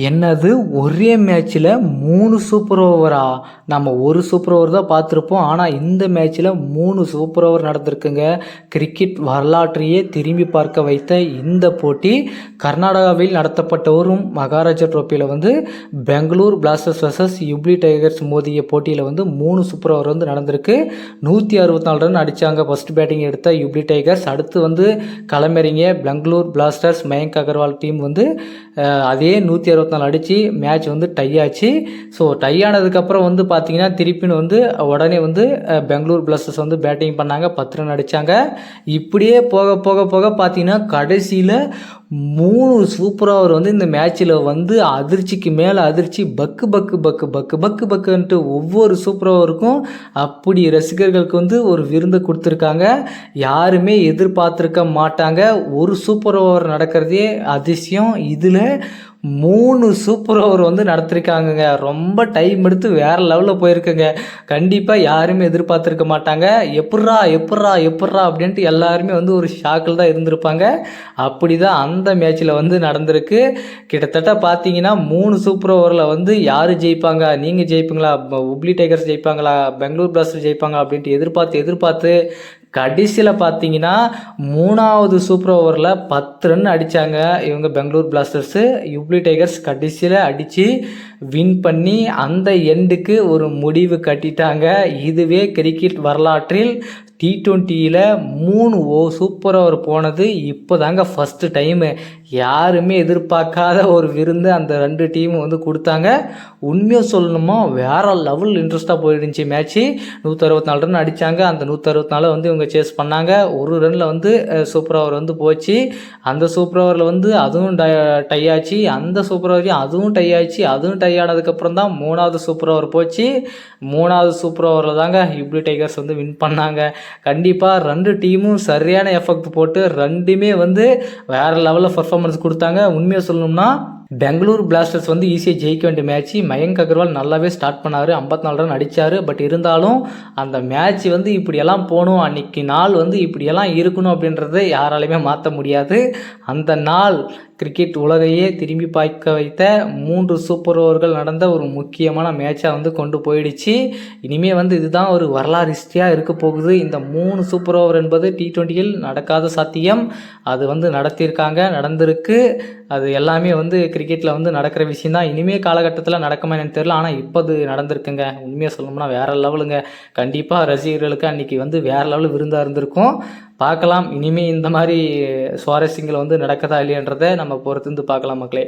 என்னது ஒரே மேட்ச்சில் 3 சூப்பர் ஓவரா? நம்ம ஒரு சூப்பர் ஓவர் தான் பார்த்துருப்போம். ஆனால் இந்த மேட்ச்சில் 3 சூப்பர் ஓவர் நடந்திருக்குங்க. கிரிக்கெட் வரலாற்றையே திரும்பி பார்க்க வைத்த இந்த போட்டி கர்நாடகாவில் நடத்தப்பட்ட ஒரு மகாராஜா ட்ரோஃபியில் Bengaluru blasters versus Hubli tigers மோதிய போட்டியில் 3 சூப்பர் ஓவர் நடந்திருக்கு. 164 ரன் அடித்தாங்க ஃபர்ஸ்ட் பேட்டிங் எடுத்த யுப்ளி டைகர்ஸ். அடுத்து களமிறங்கிய பெங்களூர் பிளாஸ்டர்ஸ் மயங்க் அகர்வால் டீம் அதே 164 அடித்து மேட்ச் டை ஆச்சு. ஸோ டை ஆனதுக்கப்புறம் பார்த்தீங்கன்னா திருப்பின்னு உடனே பெங்களூர் பிளாஸ்டர்ஸ் பேட்டிங் பண்ணாங்க, 10 ரன் அடித்தாங்க. இப்படியே போக போக போக பார்த்தீங்கன்னா கடைசியில் 3 சூப்பர் ஓவர் இந்த மேட்ச்சில் அதிர்ச்சிக்கு மேலே அதிர்ச்சி, பக்கு பக்கு பக்கு பக்கு பக்கு பக்குன்ட்டு ஒவ்வொரு சூப்பர் ஓவருக்கும் அப்படி ரசிகர்களுக்கு ஒரு விருந்து கொடுத்துருக்காங்க. யாருமே எதிர்பார்த்துருக்க மாட்டாங்க. ஒரு சூப்பர் ஓவர் நடக்கிறதே அதிசயம். இதில் 3 சூப்பர் ஓவர் நடத்திருக்காங்கங்க. ரொம்ப டைம் எடுத்து வேறு லெவலில் போயிருக்குங்க. கண்டிப்பாக யாருமே எதிர்பார்த்துருக்க மாட்டாங்க. எப்பட்றா எப்பட்றா எப்பட்றா அப்படின்ட்டு எல்லாருமே ஒரு ஷாக்கில் தான் இருந்திருப்பாங்க. அப்படி தான் அந்த மேட்ச்சில் நடந்திருக்கு. கிட்டத்தட்ட பார்த்தீங்கன்னா 3 சூப்பர் ஓவரில் யார் ஜெயிப்பாங்க, நீங்கள் ஜெயிப்பீங்களா, உப்ளி டைகர்ஸ் ஜெயிப்பாங்களா, பெங்களூர் பிளாஸ்டர்ஸ் ஜெயிப்பாங்க அப்படின்ட்டு எதிர்பார்த்து கடைசியில் பார்த்தீங்கன்னா 3வது சூப்பர் ஓவரில் 10 ரன் அடித்தாங்க இவங்க பெங்களூர் பிளாஸ்டர்ஸு. யுப்ளி டைகர்ஸ் கடைசியில் அடித்து வின் பண்ணி அந்த எண்டுக்கு ஒரு முடிவு கட்டிட்டாங்க. இதுவே கிரிக்கெட் வரலாற்றில் T20யில் 3 சூப்பர் ஓவர் போனது இப்போ தாங்க ஃபஸ்ட்டு டைமு. யாருமே எதிர்பார்க்காத ஒரு விருந்து அந்த 2 டீமும் கொடுத்தாங்க. உண்மையாக சொல்லணுமா, வேறு லெவல் இன்ட்ரெஸ்ட்டாக போயிருந்துச்சு மேட்ச்சு. 164 ரன் அடித்தாங்க. அந்த 164 இவங்க சேஸ் பண்ணாங்க. ஒரு ரனில் சூப்பர் ஓவர் போச்சு. அந்த சூப்பர் ஓவரில் அதுவும் டை ஆச்சு. அந்த சூப்பர் ஓவரையும் அதுவும் டை ஆச்சு. அதுவும் டை ஆனதுக்கப்புறம் தான் 3வது சூப்பர் ஓவர் போச்சு. 3வது சூப்பர் ஓவரில் தாங்க யுப்ளி டைகர்ஸ் வின் பண்ணாங்க. கண்டிப்பாக 2 டீமும் சரியான எஃபெக்ட் போட்டு 2மே வேறு லெவலில் பர்ஃபார்மன்ஸ் கொடுத்தாங்க. உண்மையாக சொல்லணும்னா பெங்களூர் பிளாஸ்டர்ஸ் ஈஸியாக ஜெயிக்க வேண்டிய மேட்ச்சு. மயங்க் அகர்வால் நல்லாவே ஸ்டார்ட் பண்ணார், 54 ரன் அடித்தார். பட் இருந்தாலும் அந்த மேட்ச் இப்படியெல்லாம் போகணும், அன்றைக்கி நாள் இப்படியெல்லாம் இருக்கணும் அப்படின்றத யாராலையுமே மாற்ற முடியாது. அந்த நாள் கிரிக்கெட் உலகையே திரும்பி பார்க்க வைத்த 3 சூப்பர் ஓவர்கள் நடந்த ஒரு முக்கியமான மேட்சாக கொண்டு போயிடுச்சு. இனிமேல் இதுதான் ஒரு வரலாறு ஹிஸ்ட்ரியாக இருக்க போகுது. இந்த 3 சூப்பர் ஓவர் என்பது T20யில் நடக்காத சாத்தியம். அது நடத்தியிருக்காங்க, நடந்திருக்கு. அது எல்லாமே கிரிக்கெட்டில் நடக்கிற விஷயம் தான். இனிமேல் காலகட்டத்தில் நடக்குமா எனக்கு தெரியல. ஆனால் இப்போ அது நடந்திருக்குங்க. உண்மையாக சொல்லணும்னா வேறு லெவலுங்க. கண்டிப்பாக ரசிகர்களுக்கு அன்றைக்கி வேறு லெவலில் விருந்தாக இருந்திருக்கும். பார்க்கலாம் இனிமேல் இந்த மாதிரி சுவாரஸ்யங்கள் நடக்குதா இல்லையன்றதை நம்ம பொறுத்திருந்து பார்க்கலாம் மக்களே.